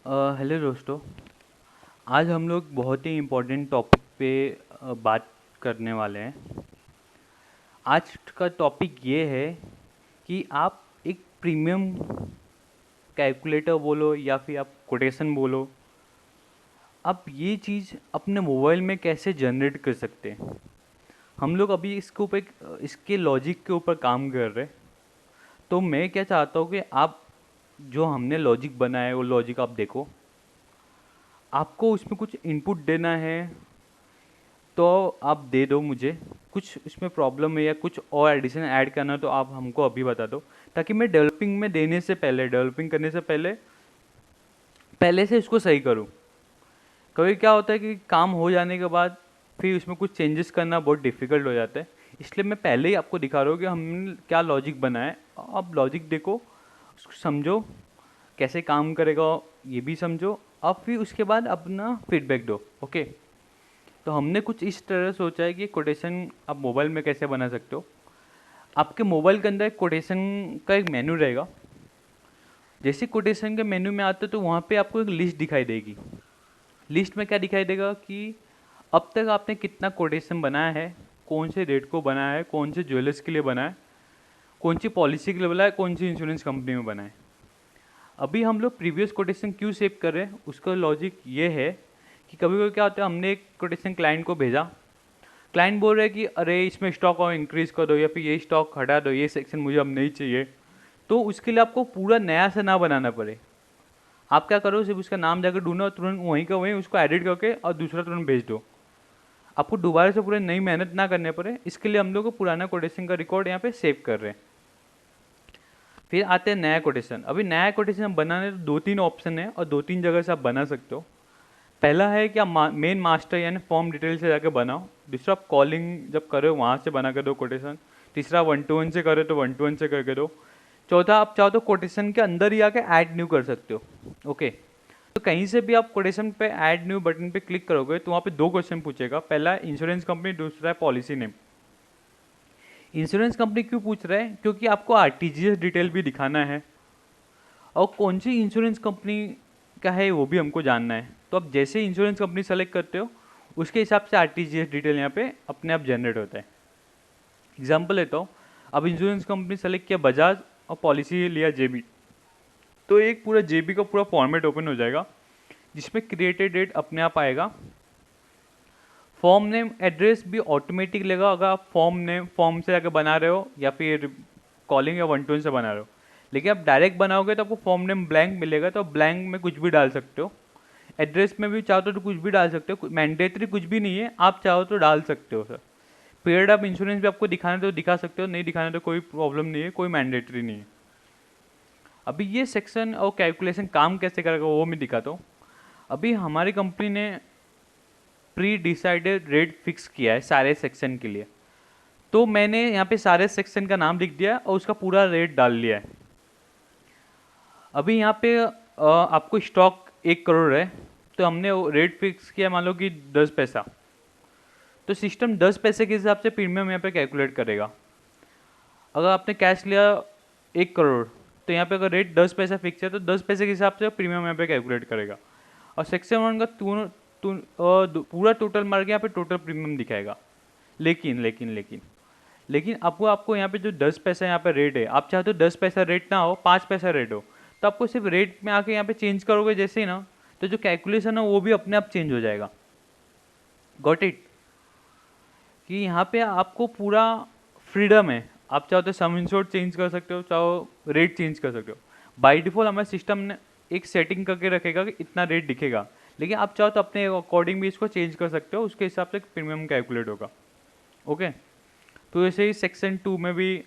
Hello दोस्तों। आज हम लोग बहुत ही इम्पोर्टेंट टॉपिक पे बात करने वाले हैं। आज का टॉपिक ये है कि आप एक प्रीमियम कैलकुलेटर बोलो या फिर आप कोटेशन बोलो, आप ये चीज़ अपने मोबाइल में कैसे जनरेट कर सकते हैं। हम लोग अभी इसके ऊपर इसके लॉजिक के ऊपर काम कर रहे हैं। तो मैं क्या चाहता हूँ कि आप जो हमने लॉजिक बनाया है वो लॉजिक आप देखो, आपको उसमें कुछ इनपुट देना है तो आप दे दो मुझे। कुछ इसमें प्रॉब्लम है या कुछ और एडिशन ऐड करना है तो आप हमको अभी बता दो, ताकि मैं डेवलपिंग में देने से पहले, डेवलपिंग करने से पहले पहले से इसको सही करूं। कभी क्या होता है कि काम हो जाने के बाद फिर उसमें कुछ चेंजेस करना बहुत डिफिकल्ट हो जाता है। इसलिए मैं पहले ही आपको दिखा रहा हूँ कि हमने क्या लॉजिक बनाया है। आप लॉजिक देखो, उसको समझो, कैसे काम करेगा ये भी समझो, अब फिर उसके बाद अपना फीडबैक दो। ओके, तो हमने कुछ इस तरह सोचा है कि कोटेशन आप मोबाइल में कैसे बना सकते हो। आपके मोबाइल के अंदर कोटेशन का एक मेन्यू रहेगा। जैसे कोटेशन के मेन्यू में आते हो तो वहाँ पे आपको एक लिस्ट दिखाई देगी। लिस्ट में क्या दिखाई देगा कि अब तक आपने कितना कोटेशन बनाया है, कौन से रेट को बनाया है, कौन से ज्वेलर्स के लिए बनाया है, कौन सी पॉलिसी के लिए बनाया है, कौन सी इंश्योरेंस कंपनी में बनाया है। अभी हम लोग प्रीवियस कोटेशन क्यों सेव कर रहे हैं, उसका लॉजिक ये है कि कभी कभी क्या होता है, हमने एक कोटेशन क्लाइंट को भेजा, क्लाइंट बोल रहे हैं कि अरे इसमें स्टॉक और इंक्रीज कर दो या फिर ये स्टॉक हटा दो, ये सेक्शन मुझे अब नहीं चाहिए। तो उसके लिए आपको पूरा नया से ना बनाना पड़े। आप क्या करो, सिर्फ उसका नाम जाकर ढूंढो, तुरंत वहीं का वहीं उसको एडिट करके और दूसरा तुरंत भेज दो। आपको दोबारा से पूरे नई मेहनत ना करने पड़े। इसके लिए हम लोग को पुराना कोटेशन का रिकॉर्ड यहाँ पे सेव कर रहे हैं। फिर आते हैं नया कोटेशन। अभी नया कोटेशन बनाने तो दो तीन ऑप्शन है और दो तीन जगह से आप बना सकते हो। पहला है कि आप मेन मास्टर यानी फॉर्म डिटेल से जाके बनाओ। दूसरा, आप कॉलिंग जब करो वहाँ से बना कर दो कोटेशन। तीसरा, 1 to 1 से करे तो 1 to 1 से करके दो। चौथा, आप चाहो तो कोटेशन के अंदर ही आके ऐड न्यू कर सकते हो। ओके, तो कहीं से भी आप कोटेशन पे ऐड न्यू बटन पे क्लिक करोगे तो वहाँ पे दो क्वेश्चन पूछेगा। पहला इंश्योरेंस कंपनी, दूसरा है पॉलिसी नेम। इंश्योरेंस कंपनी क्यों पूछ रहा है, क्योंकि आपको आरटीजीएस डिटेल भी दिखाना है और कौन सी इंश्योरेंस कंपनी का है वो भी हमको जानना है। तो आप जैसे इंश्योरेंस कंपनी सेलेक्ट करते हो उसके हिसाब से आरटीजीएस डिटेल यहाँ पे अपने आप जनरेट होता है। एग्जाम्पल लेता हूँ, अब इंश्योरेंस कंपनी सेलेक्ट किया बजाज और पॉलिसी लिया जेबी, तो एक पूरा जेबी का पूरा फॉर्मेट ओपन हो जाएगा जिसमें क्रिएटेड डेट अपने आप आएगा। फॉर्म नेम एड्रेस भी ऑटोमेटिक लेगा अगर आप फॉर्म से जाकर बना रहे हो या फिर कॉलिंग या 1 to 1 से बना रहे हो। लेकिन आप डायरेक्ट बनाओगे तो आपको फॉर्म नेम ब्लैंक मिलेगा, तो ब्लैंक में कुछ भी डाल सकते हो। एड्रेस में भी चाहो तो कुछ भी डाल सकते हो, मैंडेटरी कुछ भी नहीं है, आप चाहो तो डाल सकते हो सर। पीरियड ऑफ इंश्योरेंस भी आपको दिखाना तो दिखा सकते हो, नहीं दिखाना तो कोई प्रॉब्लम नहीं है, कोई मैंडेटरी नहीं है। अभी ये सेक्शन और कैलकुलेशन काम कैसे करेगा वो मैं दिखाता हूँ। अभी हमारी कंपनी ने प्री डिसाइडेड रेट फिक्स किया है सारे सेक्शन के लिए। तो मैंने यहाँ पे सारे सेक्शन का नाम लिख दिया और उसका पूरा रेट डाल लिया है। अभी यहाँ पे आपको स्टॉक 1 करोड़ है, तो हमने रेट फिक्स किया मान लो कि 10 पैसा। तो सिस्टम 10 पैसे के हिसाब से प्रीमियम यहाँ पे कैलकुलेट करेगा। अगर आपने कैश लिया 1 करोड़, तो यहाँ पे अगर रेट 10 पैसा फिक्स है तो 10 पैसे के हिसाब से प्रीमियम यहाँ पे कैलकुलेट करेगा। और सेक्शन 1 का पूरा टोटल मार के यहाँ पे टोटल प्रीमियम दिखाएगा। लेकिन लेकिन लेकिन लेकिन आपको आपको यहाँ पे जो 10 पैसा यहाँ पे रेट है, आप चाहते हो 10 पैसा रेट ना हो, 5 पैसा रेट हो, तो आपको सिर्फ रेट में आके यहाँ पे चेंज करोगे जैसे ही ना, तो जो कैलकुलेशन है वो भी अपने आप चेंज हो जाएगा। Got it? कि यहाँ पे आपको पूरा फ्रीडम है। आप चाहो तो सम इंश्योर्ड चेंज कर सकते हो, चाहो रेट चेंज कर सकते हो। बाय डिफॉल्ट हमारे सिस्टम ने एक सेटिंग करके रखेगा कि इतना रेट दिखेगा, लेकिन आप चाहो तो अपने अकॉर्डिंग भी इसको चेंज कर सकते हो, उसके हिसाब से प्रीमियम कैलकुलेट होगा। ओके, तो ऐसे ही सेक्शन 2 में भी,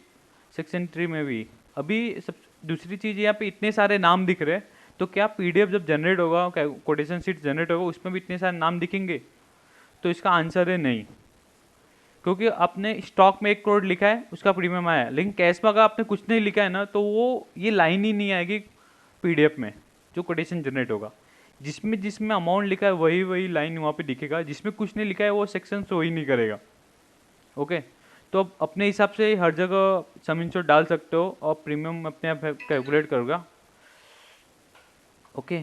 सेक्शन 3 में भी। अभी सब दूसरी चीज़, यहाँ पे इतने सारे नाम दिख रहे हैं, तो क्या पीडीएफ जब जनरेट होगा, कोटेशन सीट जनरेट होगा, उसमें भी इतने सारे नाम दिखेंगे? तो इसका आंसर है नहीं, क्योंकि आपने स्टॉक में 1 करोड़ लिखा है, उसका प्रीमियम आया है, लेकिन कैश में अगर आपने कुछ नहीं लिखा है ना, तो वो ये लाइन ही नहीं आएगी पीडीएफ में जो कोटेशन जनरेट होगा। जिसमें जिसमें अमाउंट लिखा है वही वही लाइन वहाँ पे दिखेगा, जिसमें कुछ नहीं लिखा है वो सेक्शन शो ही नहीं करेगा। ओके, तो अब अपने हिसाब से हर जगह सम इंश्योर्ड डाल सकते हो और प्रीमियम अपने आप कैलकुलेट करोगा। ओके,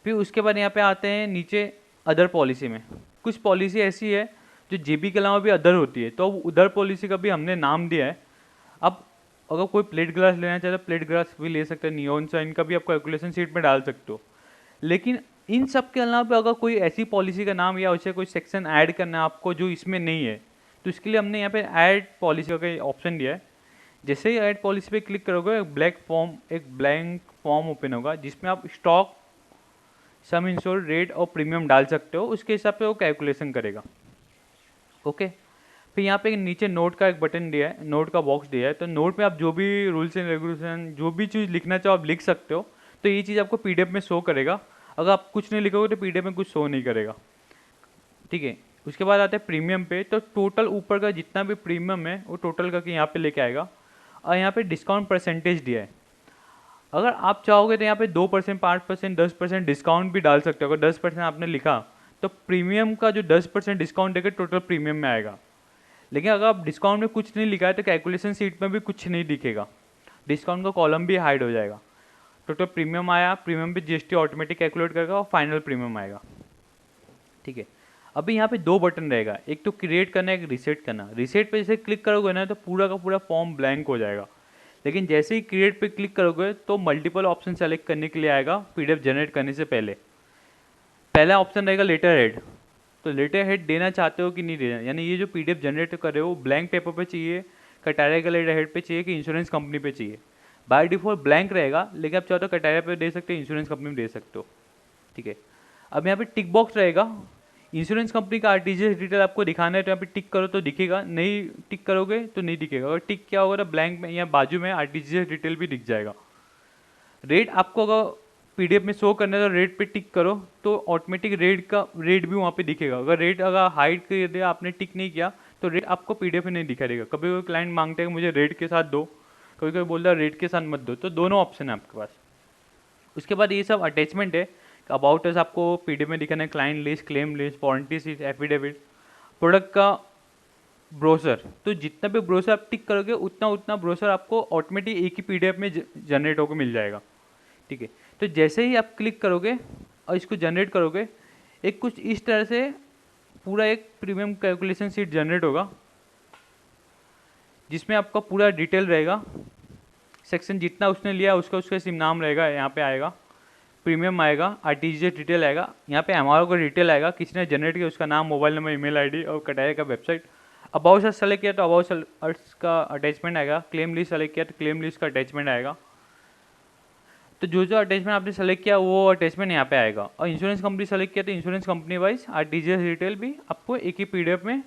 फिर उसके बाद यहाँ पे आते हैं नीचे अदर पॉलिसी में। कुछ पॉलिसी ऐसी है जो जेबी के अलावा भी अदर होती है, तो उधर पॉलिसी का भी हमने नाम दिया है। अब अगर कोई प्लेट ग्लास लेना चाहे तो प्लेट ग्लास भी ले सकते हैं, नियॉन साइन का भी आप कैलकुलेशन शीट में डाल सकते हो। लेकिन इन सब के अलावा अगर कोई ऐसी पॉलिसी का नाम या उसे कोई सेक्शन ऐड करना है आपको जो इसमें नहीं है, तो इसके लिए हमने यहाँ पे ऐड पॉलिसी का ऑप्शन दिया है। जैसे ही ऐड पॉलिसी पे क्लिक करोगे एक ब्लैंक फॉर्म ओपन होगा जिसमें आप स्टॉक, सम इंश्योर्ड, रेट और प्रीमियम डाल सकते हो, उसके हिसाब से वो कैलकुलेशन करेगा। ओके, फिर यहाँ पे नीचे नोट का एक बटन दिया है, नोट का बॉक्स दिया है, तो नोट में आप जो भी रूल्स एंड रेगुलेशन जो भी चीज़ लिखना चाहो आप लिख सकते हो। तो ये चीज़ आपको पीडीएफ में शो करेगा, अगर आप कुछ नहीं लिखोगे तो पीडीएफ में कुछ शो नहीं करेगा। ठीक है, उसके बाद आता है प्रीमियम पे, तो टोटल ऊपर का जितना भी प्रीमियम है वो टोटल करके यहाँ पे लेके आएगा। और यहाँ पे डिस्काउंट परसेंटेज दिया है, अगर आप चाहोगे तो यहाँ पे 2%, 5%, 10% डिस्काउंट भी डाल सकते हो। अगर 10% आपने लिखा तो प्रीमियम का जो 10% डिस्काउंट देकर टोटल प्रीमियम में आएगा। लेकिन अगर आप डिस्काउंट में कुछ नहीं लिखा है तो कैलकुलेशन शीट में भी कुछ नहीं दिखेगा, डिस्काउंट का कॉलम भी हाइड हो जाएगा। टोटल प्रीमियम आया, प्रीमियम पे जीएसटी ऑटोमेटिक कैलकुलेट करेगा और फाइनल प्रीमियम आएगा। ठीक है, अभी यहाँ पे दो बटन रहेगा, एक तो क्रिएट करना, एक रीसेट करना। रीसेट पे जैसे क्लिक करोगे ना तो पूरा का पूरा फॉर्म ब्लैंक हो जाएगा। लेकिन जैसे ही क्रिएट पे क्लिक करोगे तो मल्टीपल ऑप्शन सेलेक्ट करने के लिए आएगा पीडीएफ जनरेट करने से पहले। पहला ऑप्शन रहेगा लेटर हेड, तो लेटर हेड देना चाहते हो कि नहीं देना, यानी ये जो पीडीएफ जनरेट कर रहे हो ब्लैंक पेपर पे चाहिए, कटारे का लेटर हेड पे चाहिए कि इंश्योरेंस कंपनी पे चाहिए। बाय डिफॉल्ट ब्लैंक रहेगा, लेकिन आप चाहो तो कटारे पे दे सकते हो, इंश्योरेंस कंपनी में दे सकते हो। ठीक है, अब यहाँ पे टिक बॉक्स रहेगा, इंश्योरेंस कंपनी का आरटीजीएस डिटेल आपको दिखाना है तो यहाँ पे टिक करो तो दिखेगा, नहीं टिक करोगे तो नहीं दिखेगा। अगर टिक क्या होगा तो ब्लैंक में यहाँ बाजू में आरटीजीएस डिटेल भी दिख जाएगा। रेट आपको अगर पीडीएफ में शो करना है तो रेट पे टिक करो तो ऑटोमेटिक रेट भी वहाँ पे दिखेगा। अगर रेट अगर हाइड कर दिया, आपने टिक नहीं किया तो रेट आपको पीडीएफ में नहीं दिखा देगा। कभी कोई क्लाइंट मांगते हैं मुझे रेट के साथ दो, कभी कोई बोलता है रेट के साथ मत दो, तो दोनों ऑप्शन है आपके पास। उसके बाद ये सब अटैचमेंट है, अबाउट अस आपको पीडीएफ में दिखाना है, client list, claim list, warranty sheet, affidavit, product का ब्रोशर। तो जितना भी ब्रोशर आप टिक करोगे उतना उतना ब्रोशर आपको ऑटोमेटिक एक ही पीडीएफ में जनरेट होकर मिल जाएगा। ठीक है, तो जैसे ही आप क्लिक करोगे और इसको जनरेट करोगे, एक कुछ इस तरह से पूरा एक प्रीमियम कैलकुलेशन शीट जनरेट होगा जिसमें आपका पूरा डिटेल रहेगा, सेक्शन जितना उसने लिया उसका उसका सिम नाम रहेगा, यहाँ पे आएगा प्रीमियम आएगा, आरटीजीएस डिटेल आएगा, यहाँ पे एमआरओ का डिटेल आएगा, किसने जनरेट किया उसका नाम, मोबाइल नंबर, ईमेल आईडी और कटाया का वेबसाइट। अबाउट अस सेलेक्ट किया तो अबाउट अस का अटैचमेंट आएगा, क्लेम लिस्ट सेलेक्ट किया तो क्लेम लिस्ट का अटैचमेंट आएगा। तो जो जो अटैचमेंट आपने सेलेक्ट किया वो अटैचमेंट यहाँ पे आएगा। और इंश्योरेंस कंपनी सेलेक्ट किया तो insurance company wise RTGS detail भी आपको एक ही पीडीएफ में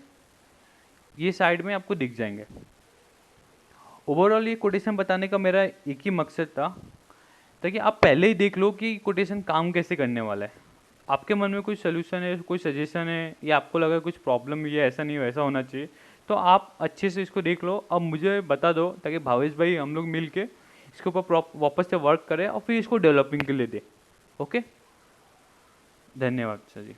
ये साइड में आपको दिख जाएंगे। ओवरऑल ये कोटेशन बताने का मेरा एक ही मकसद था ताकि आप पहले ही देख लो कि कोटेशन काम कैसे करने वाला है। आपके मन में कोई सोल्यूशन है, कोई सजेशन है, या आपको लगा कुछ प्रॉब्लम ये ऐसा नहीं वैसा होना चाहिए, तो आप अच्छे से इसको देख लो, अब मुझे बता दो ताकि भावेश भाई हम लोग मिल के इसके ऊपर वापस से वर्क करें और फिर इसको डेवलपिंग के लिए दें। ओके, धन्यवाद सर जी।